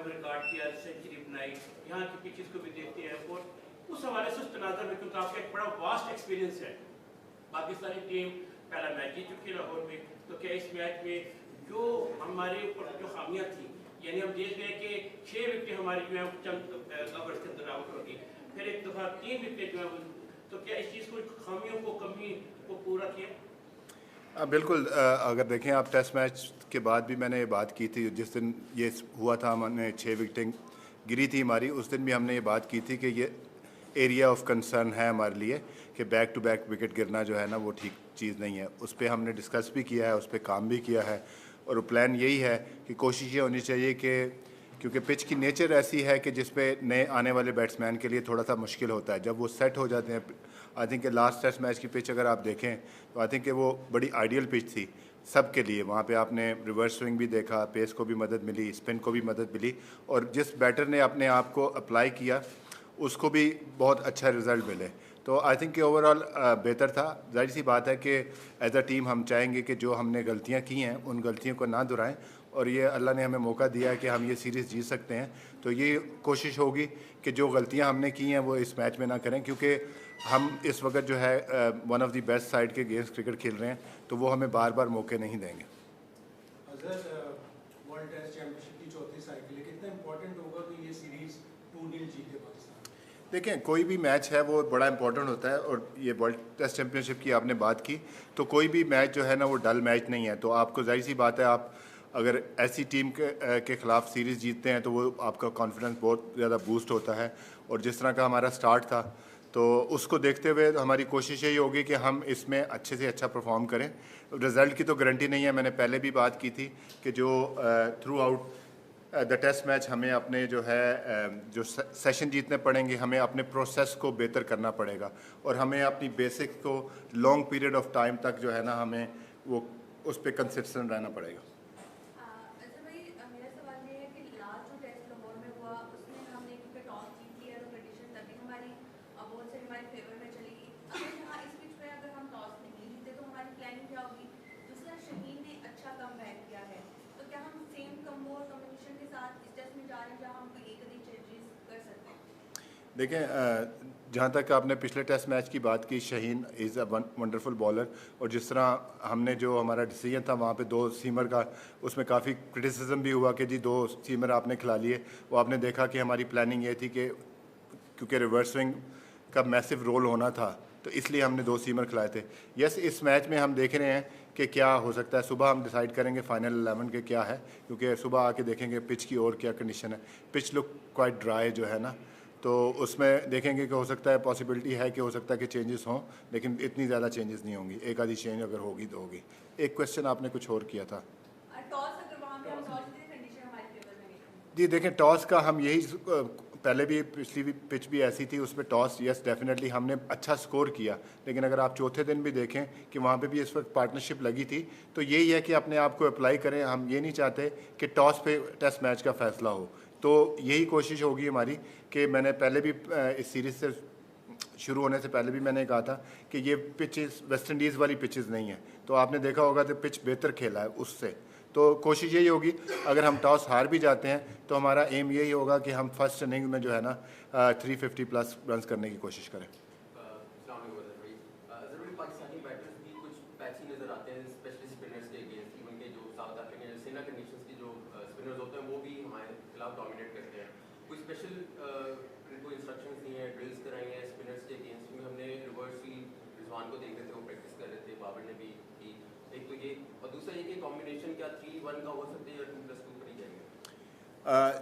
को रिकॉर्ड किया, सेंचुरी बनाई, यहाँ की पिचेस को भी देखते हैं और उस हवाले से उस तनाज़ुर में, क्योंकि आपका एक बड़ा वास्ट एक्सपीरियंस है, पाकिस्तानी टीम पहला मैच जीत चुकी है लाहौर में, तो क्या इस मैच में जो हमारे ऊपर जो खामियाँ थी, यानी हम देख रहे हैं कि 6 विकेट हमारी जो है चंद ओवर्स के अंदर आउट होगी, फिर एक दफ़ा 3 विकेट जो है, तो क्या इस चीज़ को खामियों को कमी को पूरा किया? बिल्कुल, अगर देखें आप टेस्ट मैच के बाद भी मैंने ये बात की थी, जिस दिन ये हुआ था हमने 6 विकेटें गिरी थी हमारी, उस दिन भी हमने ये बात की थी कि ये एरिया ऑफ कंसर्न है हमारे लिए कि बैक टू बैक विकेट गिरना जो है ना वो ठीक चीज़ नहीं है। उस पर हमने डिस्कस भी किया है, उस पर काम भी किया है और प्लान यही है कि कोशिश ये होनी चाहिए कि क्योंकि पिच की नेचर ऐसी है कि जिस पे नए आने वाले बैट्समैन के लिए थोड़ा सा मुश्किल होता है जब वो सेट हो जाते हैं। I think last test match की पिच अगर आप देखें तो आई थिंक वो बड़ी आइडियल पिच थी सब के लिए। वहाँ पे आपने रिवर्स स्विंग भी देखा, पेस को भी मदद मिली, स्पिन को भी मदद मिली और जिस बैटर ने अपने आप को अप्लाई किया उसको भी बहुत अच्छा रिज़ल्ट मिले। तो आई थिंक कि ओवरऑल बेहतर था। जाहिर सी बात है कि एज अ टीम हम चाहेंगे कि जो हमने गलतियाँ की हैं उन गलतियों को ना दोहराएं और ये अल्लाह ने हमें मौका दिया है कि हम ये सीरीज़ जीत सकते हैं। तो ये कोशिश होगी कि जो गलतियां हमने की हैं वो इस मैच में ना करें, क्योंकि हम इस वक्त जो है one of the best side के अगेंस्ट क्रिकेट खेल रहे हैं, तो वो हमें बार बार मौके नहीं देंगे। वर्ल्ड टेस्ट चैंपियनशिप की चौथी साइकिल है, कितना इंपॉर्टेंट होगा कि ये सीरीज़ 2-0 जीते पाकिस्तान? देखें, कोई भी मैच है वो बड़ा इंपॉर्टेंट होता है और ये वर्ल्ड टेस्ट चैंपियनशिप की आपने बात की, तो कोई भी मैच जो है ना वो डल मैच नहीं है। तो आपको जाहिर सी बात है, आप अगर ऐसी टीम के ख़िलाफ़ सीरीज़ जीतते हैं तो वो आपका कॉन्फिडेंस बहुत ज़्यादा बूस्ट होता है। और जिस तरह का हमारा स्टार्ट था तो उसको देखते हुए हमारी कोशिश यही होगी कि हम इसमें अच्छे से अच्छा परफॉर्म करें। रिज़ल्ट की तो गारंटी नहीं है, मैंने पहले भी बात की थी कि जो throughout the test match हमें अपने जो है जो सेशन जीतने पड़ेंगे, हमें अपने प्रोसेस को बेहतर करना पड़ेगा और हमें अपनी बेसिक को लॉन्ग पीरियड ऑफ टाइम तक जो है ना हमें वो उस पर कंसिस्टेंट रहना पड़ेगा। देखें, जहाँ तक आपने पिछले टेस्ट मैच की बात की, Shaheen is a wonderful bowler और जिस तरह हमने जो हमारा डिसीजन था वहाँ पे 2 सीमर का, उसमें काफ़ी क्रिटिसिज्म भी हुआ कि जी 2 सीमर आपने खिला लिए। वो आपने देखा कि हमारी प्लानिंग ये थी कि क्योंकि रिवर्स स्विंग का मैसिव रोल होना था तो इसलिए हमने 2 सीमर खिलाए थे। यस, इस मैच में हम देख रहे हैं कि क्या हो सकता है। सुबह हम डिसाइड करेंगे फाइनल 11 के क्या है, क्योंकि सुबह आके देखेंगे पिच की और क्या कंडीशन है। पिच लुक क्वाइट ड्राई जो है ना, तो उसमें देखेंगे कि हो सकता है, पॉसिबिलिटी है कि हो सकता है कि चेंजेस हों, लेकिन इतनी ज़्यादा चेंजेस नहीं होंगी। एक आधी चेंज अगर होगी तो होगी। एक क्वेश्चन आपने कुछ और किया था जी। देखें, टॉस का हम यही पहले भी पिछली पिच भी ऐसी थी, उसमें टॉस यस डेफिनेटली हमने अच्छा स्कोर किया, लेकिन अगर आप चौथे दिन भी देखें कि वहाँ पे भी इस वक्त पार्टनरशिप लगी थी, तो यही है कि अपने आप को अप्लाई करें। हम ये नहीं चाहते कि टॉस पे टेस्ट मैच का फैसला हो, तो यही कोशिश होगी हमारी कि मैंने पहले भी इस सीरीज़ से शुरू होने से पहले भी मैंने कहा था कि ये पिचेस वेस्ट इंडीज़ वाली पिचेस नहीं है। तो आपने देखा होगा तो पिच बेहतर खेला है उससे। तो कोशिश यही होगी, अगर हम टॉस हार भी जाते हैं तो हमारा एम यही होगा कि हम फर्स्ट इनिंग में जो है ना 350 प्लस रन्स करने की कोशिश करें।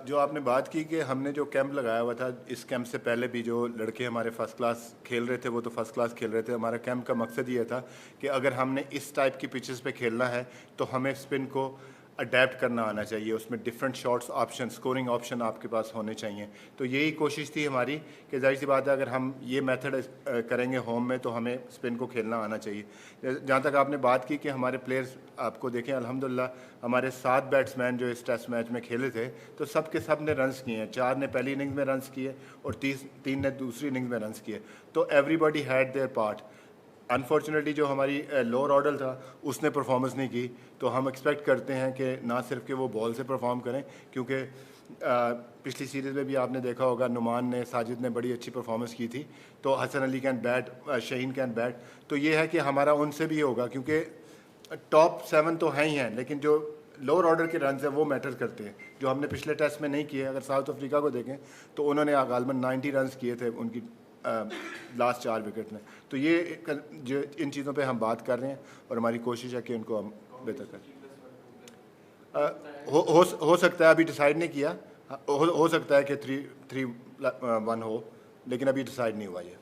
जो आपने बात की कि हमने जो कैंप लगाया हुआ था, इस कैंप से पहले भी जो लड़के हमारे फर्स्ट क्लास खेल रहे थे वो तो फर्स्ट क्लास खेल रहे थे। हमारा कैंप का मकसद ये था कि अगर हमने इस टाइप की पिचेस पे खेलना है तो हमें स्पिन को अडेप्ट करना आना चाहिए, उसमें different shots option, scoring option आपके पास होने चाहिए। तो यही कोशिश थी हमारी कि जाहिर सी बात है अगर हम ये मेथड करेंगे होम में तो हमें स्पिन को खेलना आना चाहिए। जहाँ तक आपने बात की कि हमारे प्लेयर्स, आपको देखें अल्हम्दुलिल्लाह हमारे 7 बैट्समैन जो इस टेस्ट मैच में खेले थे तो सब के सब ने रन्स किए हैं। 4 ने पहली इनिंग्स में रन्स किए और 3 ने दूसरी इनिंग्स में रन्स किए। तो everybody had there part. Unfortunately جو ہماری لوور آرڈر تھا اس نے پرفارمنس نہیں کی, تو ہم ایکسپیکٹ کرتے ہیں کہ نہ صرف کہ وہ بال سے پرفارم کریں, کیونکہ پچھلی سیریز میں بھی آپ نے دیکھا ہوگا نعمان نے, ساجد نے بڑی اچھی پرفارمنس کی تھی, تو Hassan Ali can bat, Shaheen can bat, تو یہ ہے کہ ہمارا ان سے بھی ہوگا, کیونکہ ٹاپ 7 تو ہیں ہی ہیں, لیکن جو لوور آرڈر کے رنز ہیں وہ میٹر کرتے ہیں, جو ہم نے پچھلے ٹیسٹ میں نہیں کیے. اگر ساؤتھ افریقہ کو دیکھیں تو انہوں نے غالباً 90 رنز کیے تھے ان کی لاسٹ 4 وکٹ میں. تو یہ جو ان چیزوں پہ ہم بات کر رہے ہیں اور ہماری کوشش ہے کہ ان کو ہم بہتر کریں. ہو سکتا ہے, ابھی ڈیسائیڈ نہیں کیا, ہو سکتا ہے کہ 3-1 ہو, لیکن ابھی ڈیسائیڈ نہیں ہوا یہ.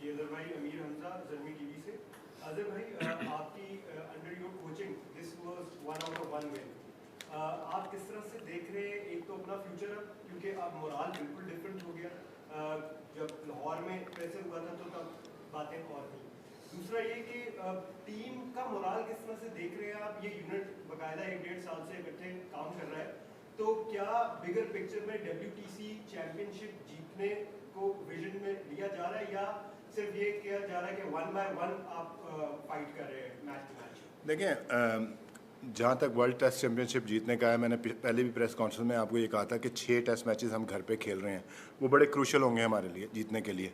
جی اظہر بھائی, امیر حمزہ زلمی ٹی وی سے. اظہر بھائی, آپ کی under your coaching this was 1 out of 1 one. آپ کس طرح سے دیکھ رہے ہیں ایک تو اپنا فیوچر اب, کیونکہ اب مورال بالکل ڈفرینٹ ہو گیا, جب لاہور میں پریسر ہوا تھا تو تب باتیں اور تھیں. دوسرا یہ کہ ٹیم کا مورال کس طرح سے دیکھ رہے ہیں آپ, یہ یونٹ باقاعدہ 1-1.5 سال سے اکٹھے کام کر رہا ہے, تو کیا بگر پکچر میں WTC چیمپئن شپ جیتنے کو ویژن میں لیا جا رہا ہے, یا صرف یہ کیا جا رہا ہے کہ 1 بائی 1 آپ فائٹ کر رہے ہیں میچ ٹو میچ؟ دیکھیں, جہاں تک ورلڈ ٹیسٹ چیمپئن شپ جیتنے کا ہے, میں نے پہلے بھی پریس کانفرنس میں آپ کو یہ کہا تھا کہ 6 ٹیسٹ میچز ہم گھر پہ کھیل رہے ہیں, وہ بڑے کروشل ہوں گے ہمارے لیے جیتنے کے لیے.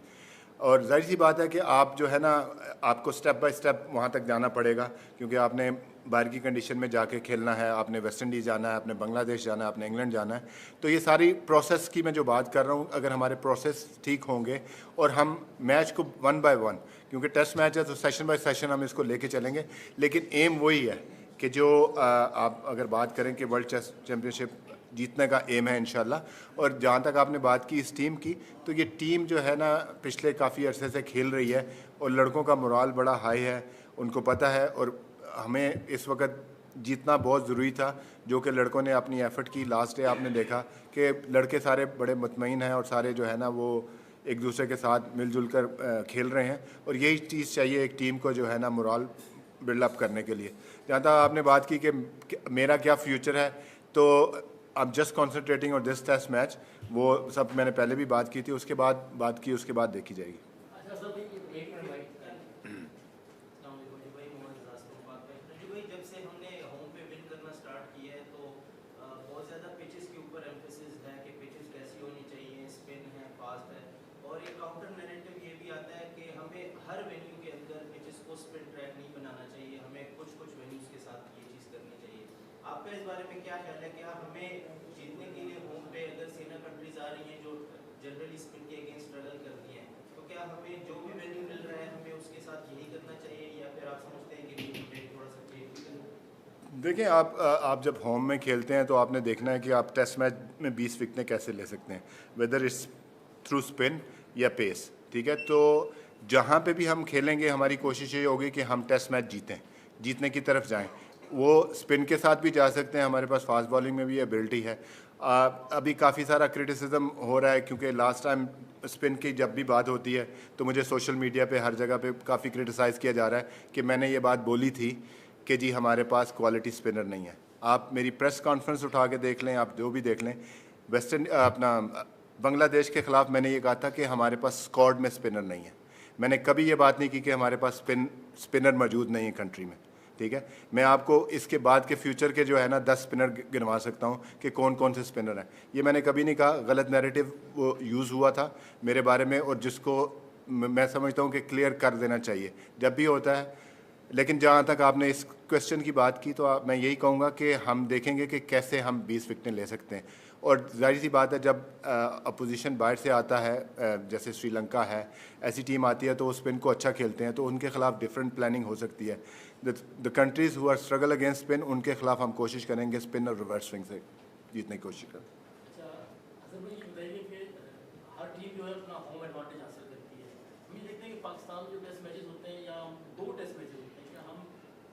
اور ظاہر سی بات ہے کہ آپ جو ہے نا, آپ کو سٹیپ بائی سٹیپ وہاں تک جانا پڑے گا, کیونکہ آپ نے باہر کی کنڈیشن میں جا کے کھیلنا ہے, آپ نے ویسٹ انڈیز جانا ہے, آپ نے بنگلہ دیش جانا ہے, آپ نے انگلینڈ جانا ہے. تو یہ ساری پروسیس کی میں جو بات کر رہا ہوں, اگر ہمارے پروسیس ٹھیک ہوں گے اور ہم میچ کو 1 بائی 1, کیونکہ ٹیسٹ میچ ہے تو سیشن بائی سیشن ہم اس کو لے کے چلیں گے, لیکن ایم وہی ہے کہ جو آپ اگر بات کریں کہ ورلڈ ٹیسٹ چیمپئن شپ جیتنے کا ایم ہے انشاءاللہ. اور جہاں تک آپ نے بات کی اس ٹیم کی, تو یہ ٹیم جو ہے نا پچھلے کافی عرصے سے کھیل رہی ہے, اور لڑکوں کا مورال بڑا ہائی ہے, ان کو پتہ ہے, اور ہمیں اس وقت جیتنا بہت ضروری تھا, جو کہ لڑکوں نے اپنی ایفرٹ کی. لاسٹ ڈے آپ نے دیکھا کہ لڑکے سارے بڑے مطمئن ہیں, اور سارے جو ہے نا وہ ایک دوسرے کے ساتھ مل جل کر کھیل رہے ہیں, اور یہی چیز چاہیے ایک ٹیم کو جو ہے نا مورال بلڈ اپ کرنے کے لیے. جہاں تک آپ نے بات کی کہ میرا کیا فیوچر ہے, تو اب جسٹ کانسنٹریٹنگ اور دس ٹیسٹ میچ, وہ سب میں نے پہلے بھی بات کی تھی, اس کے بعد بات کی, اس کے بعد دیکھی جائے گی. جب سے ہم نے ہوم پہ ون کرنا اسٹارٹ کیا ہے تو بہت زیادہ پچز کے اوپر ایمفیسس ہے کہ پچز کیسی ہونی چاہیے, اسپن ہے, فاسٹ ہے, اور ایک کاؤنٹر نیریٹو یہ بھی آتا ہے کہ ہمیں ہر وینیو کے اندر پچز کو اسپن ٹریک نہیں بنانا چاہیے, ہمیں کچھ وینیوز کے ساتھ یہ چیز کرنی چاہیے. آپ کا اس بارے میں کیا خیال ہے, کیا ہمیں جیتنے کے لیے ہوم پہ اگر سینئر کنٹریز آ رہی ہیں جو جنرلی اسپن کے اگینسٹ اسٹرگل کرتی ہیں, تو کیا ہمیں جو بھی وینیو مل رہا ہے ہمیں اس کے ساتھ یہی کرنا چاہیے, یا پھر آپ سمجھتے ہیں کہ نہیں ہمیں تھوڑا سا چینج بھی کرنا؟ دیکھیں, آپ جب ہوم میں کھیلتے ہیں تو آپ نے دیکھنا ہے کہ آپ ٹیسٹ میچ میں 20 وکٹیں کیسے لے سکتے ہیں, ویدر اٹس تھرو اسپن یا پیس. ٹھیک ہے, تو جہاں پہ بھی ہم کھیلیں گے ہماری کوشش یہ ہوگی کہ ہم ٹیسٹ میچ جیتیں, جیتنے کی طرف جائیں. وہ اسپن کے ساتھ بھی جا سکتے ہیں, ہمارے پاس فاسٹ بالنگ میں بھی ایبلٹی ہے. ابھی کافی سارا کرٹیسزم ہو رہا ہے, کیونکہ لاسٹ ٹائم اسپن کی جب بھی بات ہوتی ہے تو مجھے سوشل میڈیا پہ ہر جگہ پہ کافی کرٹیسائز کیا جا رہا ہے کہ میں نے یہ بات بولی تھی کہ جی ہمارے پاس کوالٹی اسپنر نہیں ہے. آپ میری پریس کانفرنس اٹھا کے دیکھ لیں, آپ جو بھی دیکھ لیں, اپنا بنگلہ دیش کے خلاف میں نے یہ کہا تھا کہ ہمارے پاس اسکواڈ میں اسپنر نہیں ہے. میں نے کبھی یہ بات نہیں کی کہ ہمارے پاس اسپنر موجود نہیں ہے کنٹری میں. ٹھیک ہے, میں آپ کو اس کے بعد کے فیوچر کے جو ہے نا 10 اسپنر گنوا سکتا ہوں کہ کون کون سے اسپنر ہیں. یہ میں نے کبھی نہیں کہا, غلط نیریٹو وہ یوز ہوا تھا میرے بارے میں, اور جس کو میں سمجھتا ہوں کہ کلیئر کر دینا چاہیے جب بھی ہوتا ہے. لیکن جہاں تک آپ نے اس کویشچن کی بات کی, تو میں یہی کہوں گا کہ ہم دیکھیں گے کہ کیسے ہم 20 وکٹیں لے سکتے ہیں. اور ظاہر سی بات ہے, جب اپوزیشن باہر سے آتا ہے, جیسے سری لنکا ہے, ایسی ٹیم آتی ہے تو وہ اسپن کو اچھا کھیلتے ہیں, تو ان کے خلاف ڈفرینٹ پلاننگ ہو سکتی ہے. The countries who are struggle against spin, ان کے خلاف ہم کوشش کریں گے اسپن اور ریورس سوئنگ سے جیتنے کی کوشش کریں. اچھا اصل میں یہ بتائیے کہ ہر ٹیم جو ہے اپنا ہوم ایڈوانٹیج حاصل کرتی ہے. ہم یہ دیکھتے ہیں کہ پاکستان جو ٹیسٹ میچز ہوتے ہیں یا 2 ٹیسٹ میچز ہوتے ہیں, کیا ہم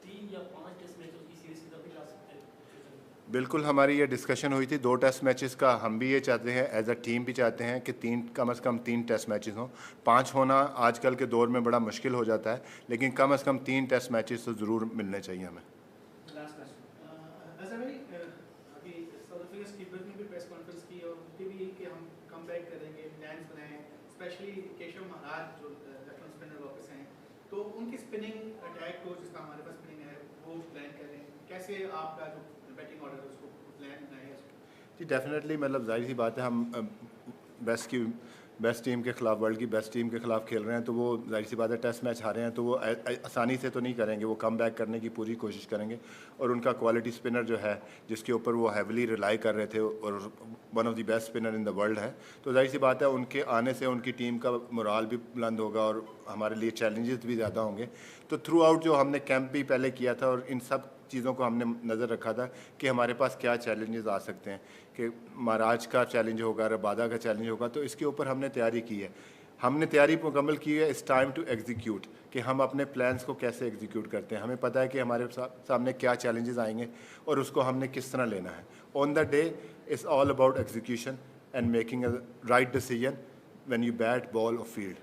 3 یا 5 ٹیسٹ میچز کی سیریز کی طرف بھی جا سکتے ہیں؟ بالکل, ہماری یہ ڈسکشن ہوئی تھی 2 ٹیسٹ میچز کا. ہم بھی یہ چاہتے ہیں, ایز اے ٹیم بھی چاہتے ہیں کہ کم از کم 3 ٹیسٹ میچز ہوں. 5 ہونا آج کل کے دور میں بڑا مشکل ہو جاتا ہے, لیکن کم از کم 3 ٹیسٹ میچز تو ضرور ملنے چاہیے ہمیں. ایسا بھائی, ابھی ساؤتھ افریقہ اسکیپر نے بھی پریس کانفرنس کی اور ان کی بھی کہ ہم کم بیک کریں گے, پلانس بنائیں, اسپیشلی کیشو مہاراج جو لیفٹ اسپنر واپس ہیں, तो उनकी स्पिनिंग अटैक को जिसका हमारे पास स्पिनिंग है वो प्लान करें, कैसे आपका जो बैटिंग ऑर्डर है उसको प्लान बनाए जी डेफिनेटली, मतलब जाहिर सी बात है, हम बेस्ट टीम के ख़िलाफ़, वर्ल्ड की बेस्ट टीम के ख़िलाफ़ खेल रहे हैं, तो वो जाहिर सी बात है टेस्ट मैच हारे हैं तो वो आसानी से तो नहीं करेंगे, वो कम बैक करने की पूरी कोशिश करेंगे। और उनका क्वालिटी स्पिनर जो है जिसके ऊपर वो हैविली रिलाई कर रहे थे और one of the best spinner in the world है, तो जाहिर सी बात है उनके आने से उनकी टीम का मोराल भी बुलंद होगा और हमारे लिए चैलेंजेस भी ज़्यादा होंगे। तो थ्रू आउट जो हमने कैंप भी पहले किया था और इन सब चीज़ों को हमने नज़र रखा था कि हमारे पास क्या चैलेंजेस आ सकते हैं, कि महाराज का चैलेंज होगा, रबादा का चैलेंज होगा, तो इसके ऊपर हमने तैयारी की है। हमने तैयारी मुकम्मल की है, इट्स टाइम टू एग्जीक्यूट, कि हम अपने प्लान्स को कैसे एग्जीक्यूट करते हैं। हमें पता है कि हमारे सामने क्या चैलेंजेस आएंगे और उसको हमने किस तरह लेना है। On the day it's all about execution and making a right decision when you bat ball और field.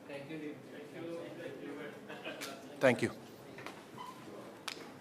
Thank you. Thank you.